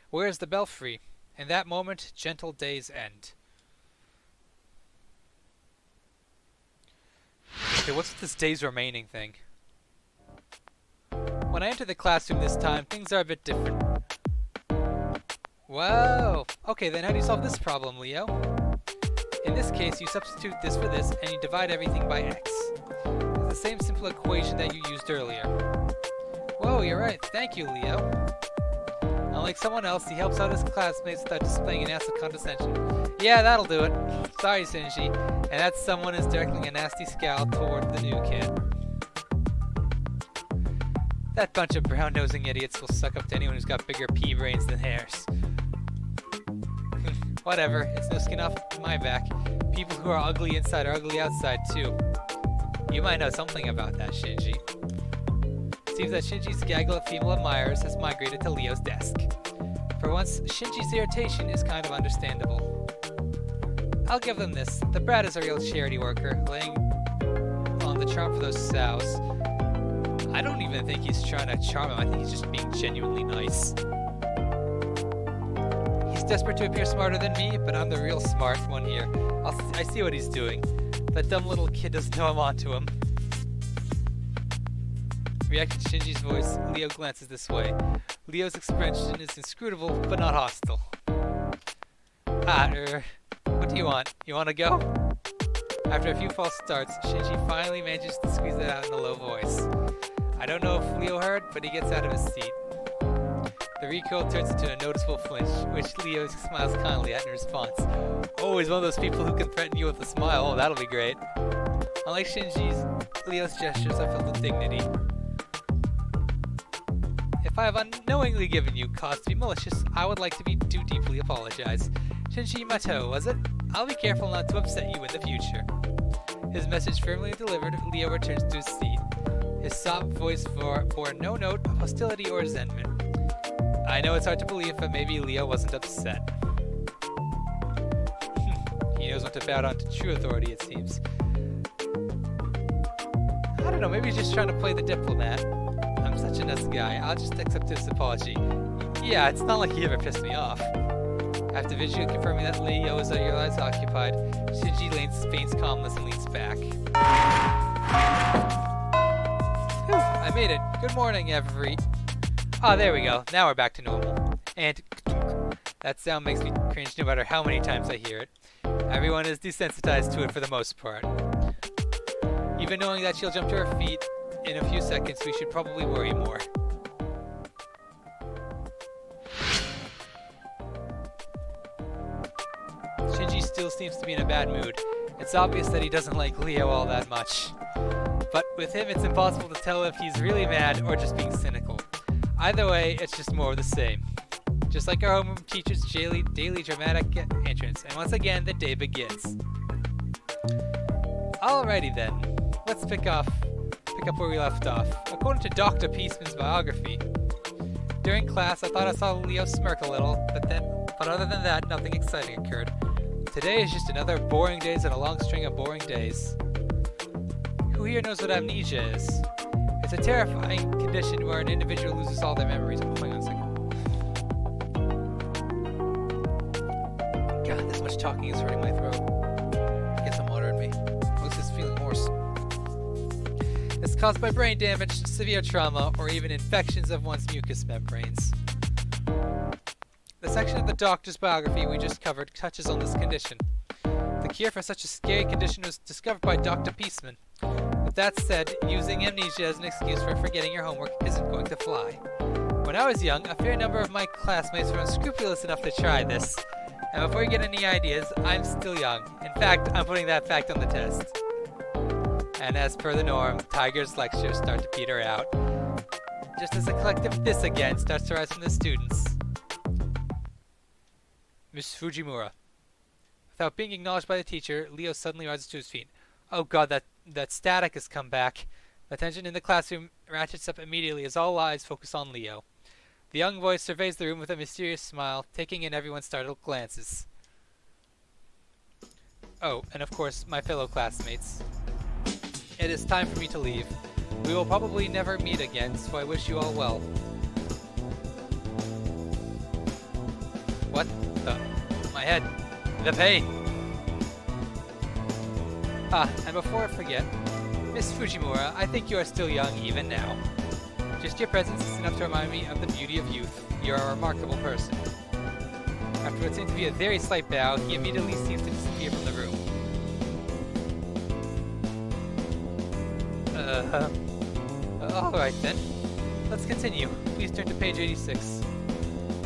Where is the belfry? In that moment, gentle days end. Okay, what's with this days remaining thing? When I enter the classroom this time, things are a bit different. Whoa! Okay, then how do you solve this problem, Leo? In this case, you substitute this for this, and you divide everything by x. It's the same simple equation that you used earlier. Whoa, you're right. Thank you, Leo. Unlike someone else, he helps out his classmates without displaying an ounce of condescension. Yeah, that'll do it. Sorry, Shinji. And that someone is directing a nasty scowl toward the new kid. That bunch of brown-nosing idiots will suck up to anyone who's got bigger pea brains than hairs. Whatever, it's no skin off my back. People who are ugly inside are ugly outside, too. You might know something about that, Shinji. Seems that Shinji's gaggle of female admirers has migrated to Leo's desk. For once, Shinji's irritation is kind of understandable. I'll give them this. The brat is a real charity worker, laying on the charm for those sows. I don't even think he's trying to charm him. I think he's just being genuinely nice. He's desperate to appear smarter than me, but I'm the real smart one here. I see what he's doing. That dumb little kid doesn't know I'm onto him. Reacting to Shinji's voice, Leo glances this way. Leo's expression is inscrutable, but not hostile. What do you want? You want to go? After a few false starts, Shinji finally manages to squeeze it out in a low voice. I don't know if Leo heard, but he gets out of his seat. The recoil turns into a noticeable flinch, which Leo smiles kindly at in response. Oh, he's one of those people who can threaten you with a smile. Oh, that'll be great. Unlike Shinji's, Leo's gestures are filled with dignity. If I have unknowingly given you cause to be malicious, I would like to do deeply apologize. Shinji Mato, was it? I'll be careful not to upset you in the future. His message firmly delivered, Leo returns to his seat. His soft voice bore no note of hostility or resentment. I know it's hard to believe, but maybe Leo wasn't upset. He knows when to bow down to true authority, it seems. I don't know, maybe he's just trying to play the diplomat. I'm such a nice guy, I'll just accept his apology. Yeah, it's not like he ever pissed me off. After visually confirming that Leo is otherwise occupied, Shinji feigns calmness and leans back. Whew, I made it. Good morning, Oh, there we go. Now we're back to normal. And that sound makes me cringe no matter how many times I hear it. Everyone is desensitized to it for the most part. Even knowing that she'll jump to her feet in a few seconds, we should probably worry more. Shinji still seems to be in a bad mood. It's obvious that he doesn't like Leo all that much. But with him, it's impossible to tell if he's really mad or just being cynical. Either way, it's just more of the same. Just like our homeroom teacher's daily dramatic entrance, and once again, the day begins. Alrighty then, let's pick up where we left off. According to Dr. Peaceman's biography, during class, I thought I saw Leo smirk a little, but other than that, nothing exciting occurred. Today is just another boring days and a long string of boring days. Who here knows what amnesia is? It's a terrifying condition where an individual loses all their memories. Oh, hang on a second. God, this much talking is hurting my throat. Get some water in me. Most is feeling hoarse. It's caused by brain damage, severe trauma, or even infections of one's mucous membranes. The section of the doctor's biography we just covered touches on this condition. The cure for such a scary condition was discovered by Dr. Peaceman. With that said, using amnesia as an excuse for forgetting your homework isn't going to fly. When I was young, a fair number of my classmates were unscrupulous enough to try this. And before you get any ideas, I'm still young. In fact, I'm putting that fact on the test. And as per the norm, Tiger's lectures start to peter out. Just as a collective this again starts to rise from the students. Miss Fujimura. Without being acknowledged by the teacher, Leo suddenly rises to his feet. Oh god, that static has come back. The tension in the classroom ratchets up immediately as all eyes focus on Leo. The young voice surveys the room with a mysterious smile, taking in everyone's startled glances. Oh, and of course, my fellow classmates. It is time for me to leave. We will probably never meet again, so I wish you all well. What the? My head. The pain. Ah, and before I forget, Miss Fujimura, I think you are still young even now. Just your presence is enough to remind me of the beauty of youth. You're a remarkable person. After what seemed to be a very slight bow, he immediately seems to disappear from the room. Alright then. Let's continue. Please turn to page 86.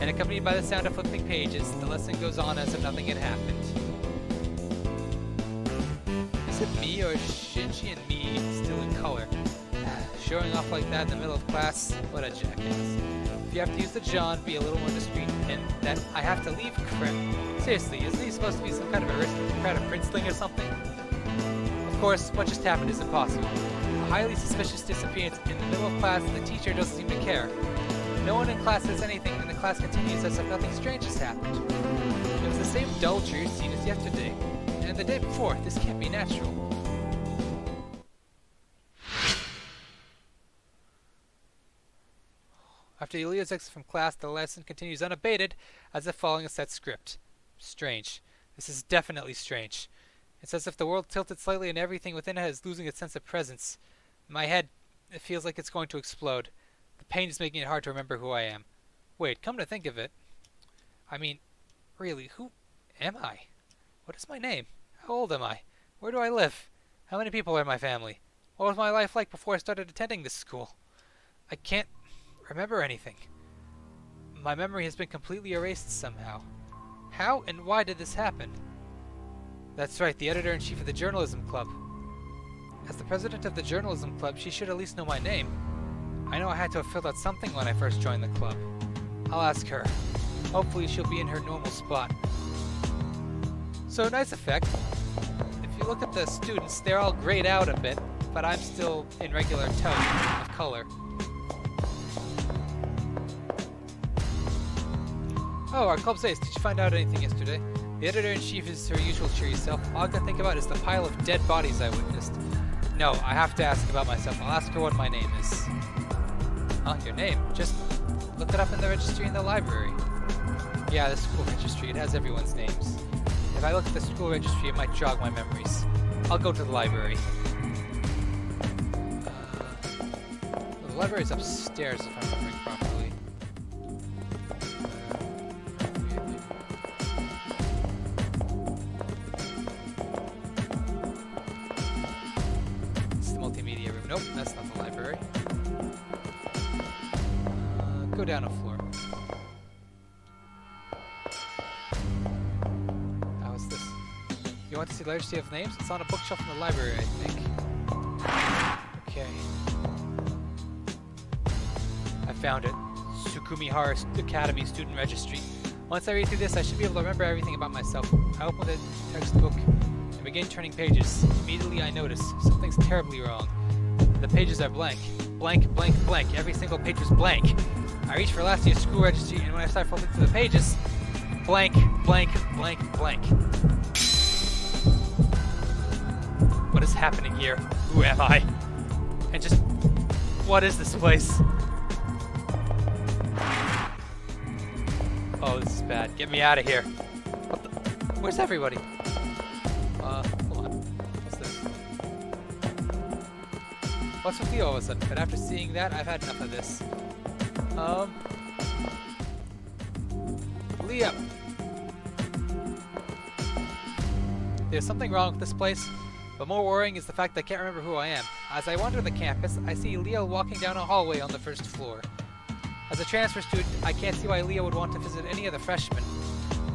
And accompanied by the sound of flipping pages, the lesson goes on as if nothing had happened. Is it me, or is Shinji and me still in color? Showing off like that in the middle of class? What a jackass. If you have to use the John, be a little more discreet, and that I have to leave crap. Seriously, isn't he supposed to be some kind of aristocrat princeling or something? Of course, what just happened is impossible. A highly suspicious disappearance in the middle of class, and the teacher doesn't seem to care. No one in class says anything, and the class continues as if nothing strange has happened. It was the same dull, dreary scene as yesterday, and the day before. This can't be natural. After Elia's exit from class, the lesson continues unabated, as if following a set script. Strange. This is definitely strange. It's as if the world tilted slightly and everything within it is losing its sense of presence. In my head, it feels like it's going to explode. The pain is making it hard to remember who I am. Wait, come to think of it. I mean, really, who am I? What is my name? How old am I? Where do I live? How many people are in my family? What was my life like before I started attending this school? I can't remember anything. My memory has been completely erased somehow. How and why did this happen? That's right, the editor-in-chief of the Journalism Club. As the president of the Journalism Club, she should at least know my name. I know I had to have filled out something when I first joined the club. I'll ask her. Hopefully she'll be in her normal spot. So, nice effect. If you look at the students, they're all grayed out a bit, but I'm still in regular tone of color. Oh, our club says, did you find out anything yesterday? The editor-in-chief is her usual cheery self. All I can think about is the pile of dead bodies I witnessed. No, I have to ask about myself. I'll ask her what my name is. Huh? Your name? Just look it up in the registry in the library. Yeah, the school registry. It has everyone's names. If I look at the school registry, it might jog my memories. I'll go to the library. The library's upstairs, if I'm remembering properly. Nope, that's not the library. Go down a floor. How is this? You want to see the registry of names? It's on a bookshelf in the library, I think. Okay. I found it. Sukumihara Academy Student Registry. Once I read through this, I should be able to remember everything about myself. I open the textbook and begin turning pages. Immediately I notice something's terribly wrong. The pages are blank. Blank, blank, blank. Every single page is blank. I reach for last year's school registry, and when I start flipping through the pages, blank, blank, blank, blank. What is happening here? Who am I? And just, what is this place? Oh, this is bad. Get me out of here. What the? Where's everybody? Hold on. What's this? What's with Leo all of a sudden? But after seeing that, I've had enough of this. Leo! There's something wrong with this place, but more worrying is the fact that I can't remember who I am. As I wander the campus, I see Leo walking down a hallway on the first floor. As a transfer student, I can't see why Leo would want to visit any of the freshmen.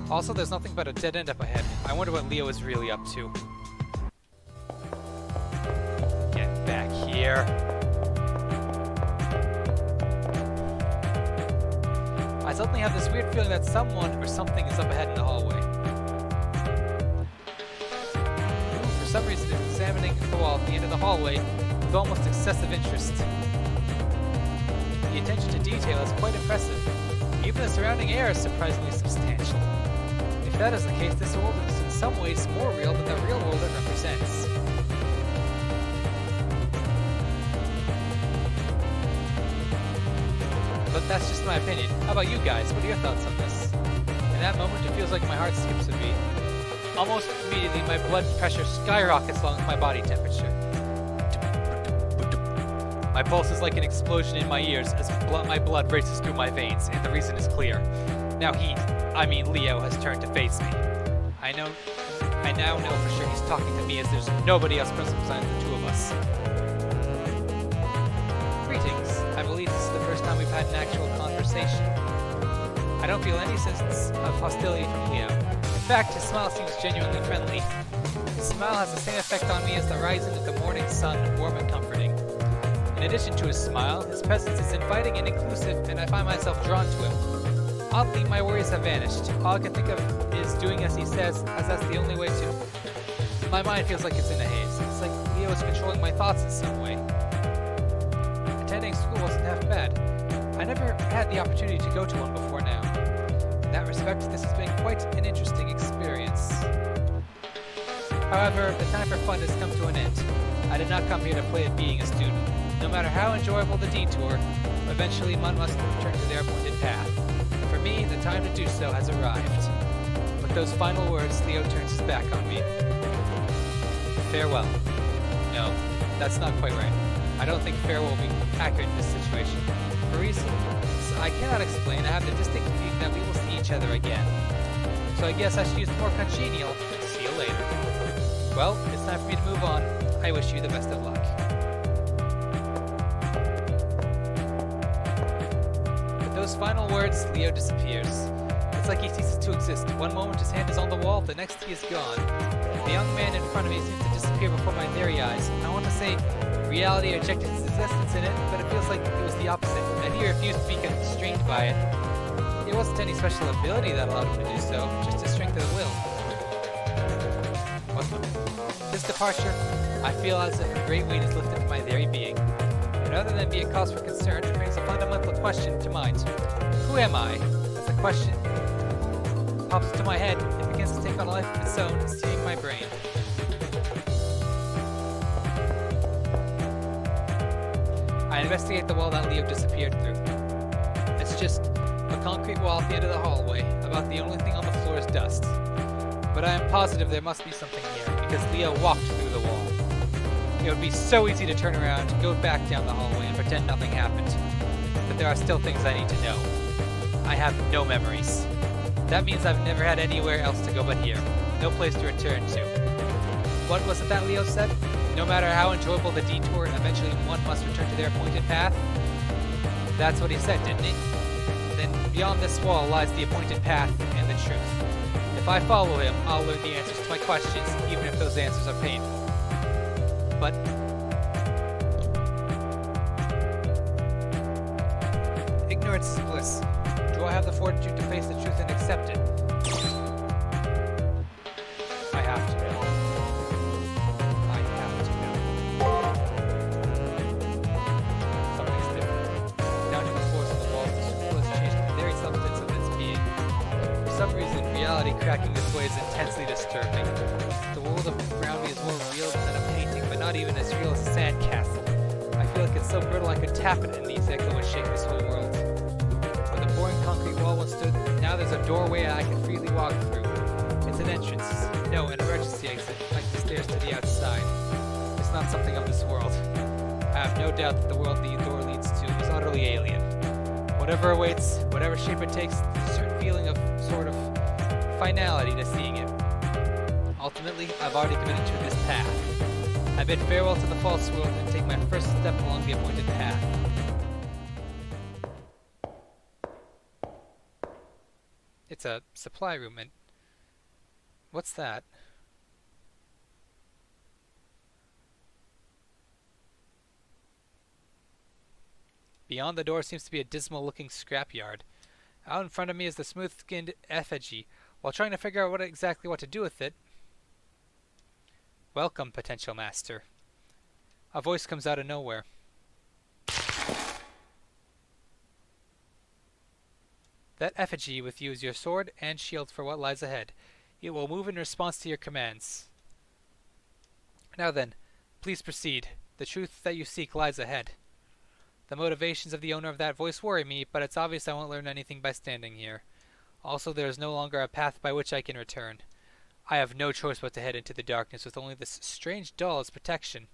Also, there's nothing but a dead end up ahead. I wonder what Leo is really up to. Get back here. I suddenly have this weird feeling that someone or something is up ahead in the hallway. For some reason, I'm examining the wall at the end of the hallway with almost excessive interest. The attention to detail is quite impressive. Even the surrounding air is surprisingly substantial. If that is the case, this world is in some ways more real than the real world it represents. But that's just my opinion. How about you guys? What are your thoughts on this? In that moment, it feels like my heart skips a beat. Almost immediately, my blood pressure skyrockets along with my body temperature. My pulse is like an explosion in my ears as my blood races through my veins, and the reason is clear. Now Leo, has turned to face me. I now know for sure he's talking to me as there's nobody else present besides the two of us. Greetings. I believe this is the first time we've had an actual conversation. I don't feel any sense of hostility from Leo. In fact, his smile seems genuinely friendly. His smile has the same effect on me as the rising of the morning sun, warm and comforting. In addition to his smile, his presence is inviting and inclusive, and I find myself drawn to him. Oddly, my worries have vanished. All I can think of is doing as he says, as that's the only way to... My mind feels like it's in a haze. It's like Leo is controlling my thoughts in some way. Attending school wasn't half bad. I never had the opportunity to go to one before now. In that respect, this has been quite an interesting experience. However, the time for fun has come to an end. I did not come here to play at being a student. No matter how enjoyable the detour, eventually one must return to their appointed path. For me, the time to do so has arrived. With those final words, Leo turns his back on me. Farewell. No, that's not quite right. I don't think farewell will be accurate in this situation. For reasons I cannot explain, I have the distinct feeling that we will see each other again. So I guess I should use more congenial. See you later. Well, it's time for me to move on. I wish you the best of luck. With those final words, Leo disappears. It's like he ceases to exist. One moment his hand is on the wall, the next he is gone. The young man in front of me seems to disappear before my very eyes. I want to say reality ejected his existence in it, but it feels like it was the opposite, that he refused to be constrained by it. It wasn't any special ability that allowed him to do so, just a strength of will. This departure, I feel as if a great weight is lifted from my very being. And rather than be a cause for concern, it brings a fundamental question to mind. Who am I? As the question pops into my head, it begins to take on a life of its own, searing my brain. I investigate the wall that Leo disappeared through. It's just a concrete wall at the end of the hallway. About the only thing on the floor is dust. But I am positive there must be something here, because Leo walked through the wall. It would be so easy to turn around, go back down the hallway, and pretend nothing happened. But there are still things I need to know. I have no memories. That means I've never had anywhere else to go but here. No place to return to. What was it that Leo said? No matter how enjoyable the detour, eventually one must return to their appointed path? That's what he said, didn't he? Then beyond this wall lies the appointed path and the truth. If I follow him, I'll learn the answers to my questions, even if those answers are painful. But ignorance is bliss. Do I have the fortitude to face the truth and accept it? I have to know. I have to know. Something's different. Down to the force of the walls, the circle has changed the very substance of its being. For some reason, reality cracking this way is intensely disturbing. The world around me is more real than a painting, but not even as real as a sandcastle. I feel like it's so brittle I could tap it and these echo would shake this whole world. Where the boring concrete wall once stood, now there's a doorway I can freely walk through. It's an entrance. No, an emergency exit, like the stairs to the outside. It's not something of this world. I have no doubt that the world the door leads to is utterly alien. Whatever awaits, whatever shape it takes, there's a certain feeling of sort of finality to seeing it. Ultimately, I've already committed to this path. I bid farewell to the false world and take my first step along the appointed path. It's a supply room, and what's that? Beyond the door seems to be a dismal-looking scrapyard. Out in front of me is the smooth-skinned effigy. While trying to figure out exactly what to do with it, welcome, potential master. A voice comes out of nowhere. That effigy with you is your sword and shield for what lies ahead. It will move in response to your commands. Now then, please proceed. The truth that you seek lies ahead. The motivations of the owner of that voice worry me, but it's obvious I won't learn anything by standing here. Also, there is no longer a path by which I can return. I have no choice but to head into the darkness with only this strange doll as protection.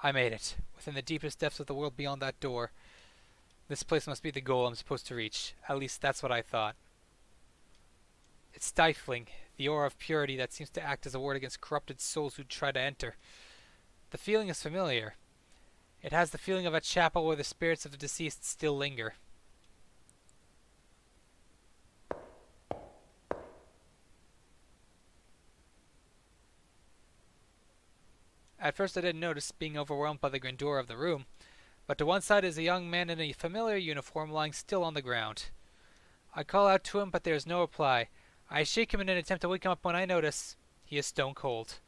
I made it. Within the deepest depths of the world beyond that door. This place must be the goal I'm supposed to reach. At least that's what I thought. It's stifling, the aura of purity that seems to act as a ward against corrupted souls who try to enter. The feeling is familiar. It has the feeling of a chapel where the spirits of the deceased still linger. At first I didn't notice, being overwhelmed by the grandeur of the room, but to one side is a young man in a familiar uniform lying still on the ground. I call out to him, but there is no reply. I shake him in an attempt to wake him up when I notice he is stone cold.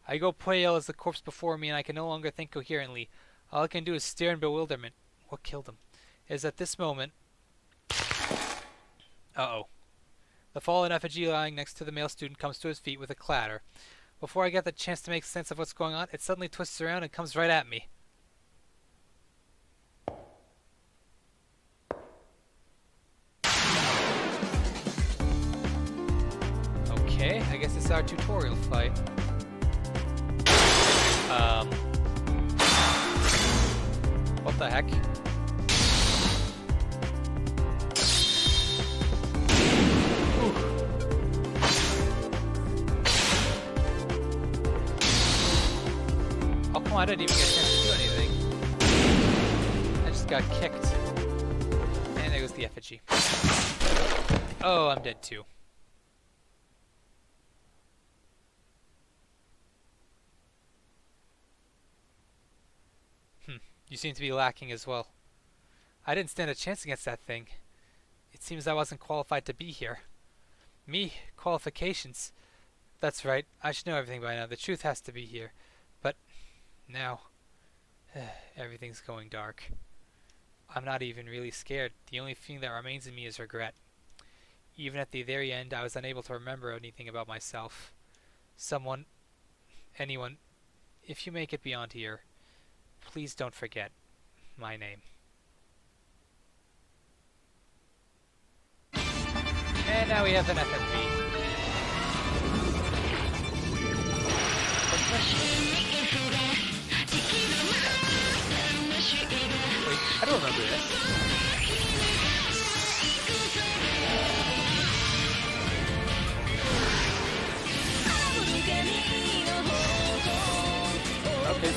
I go pale as the corpse before me, and I can no longer think coherently. All I can do is stare in bewilderment. What killed him? Is at this moment... Uh-oh. The fallen effigy lying next to the male student comes to his feet with a clatter. Before I get the chance to make sense of what's going on, it suddenly twists around and comes right at me. Okay, I guess it's our tutorial fight. What the heck? Oh, come on, I didn't even get a chance to do anything. I just got kicked. And there goes the effigy. Oh, I'm dead too. You seem to be lacking as well. I didn't stand a chance against that thing. It seems I wasn't qualified to be here. Me? Qualifications? That's right, I should know everything by now. The truth has to be here. But now, everything's going dark. I'm not even really scared. The only thing that remains in me is regret. Even at the very end, I was unable to remember anything about myself. Someone, anyone, if you make it beyond here, please don't forget my name. And now we have an FMV. Wait, I don't remember this. Okay.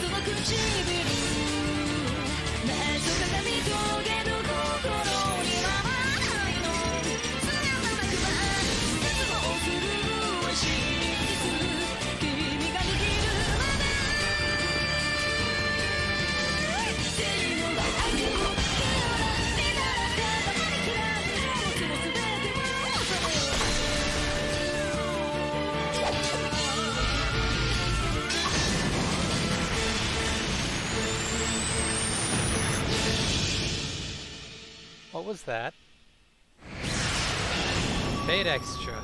What was that? Fade extra.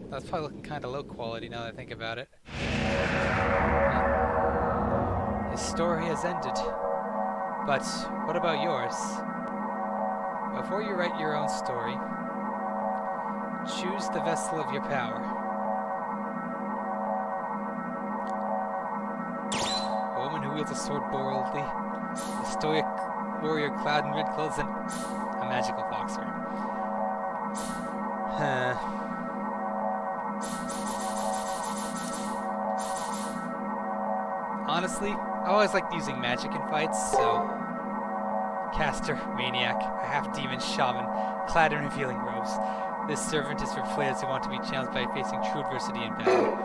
That's probably looking kind of low quality now that I think about it. His story has ended. But what about yours? Before you write your own story, choose the vessel of your power. A woman who wields a sword boldly, a stoic warrior clad in red clothes, and a magical boxer. Honestly, I always liked using magic in fights, so... Caster, maniac, a half-demon shaman, clad in revealing robes. This servant is for players who want to be challenged by facing true adversity in battle.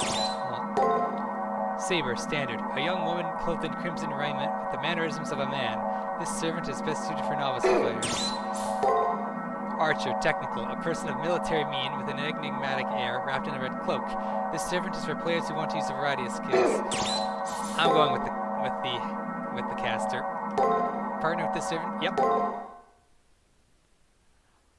Saber, standard, a young woman clothed in crimson raiment with the mannerisms of a man. This servant is best suited for novice players. Archer, technical, a person of military mien with an enigmatic air wrapped in a red cloak. This servant is for players who want to use a variety of skills. I'm going with the caster. Partner with this servant? Yep.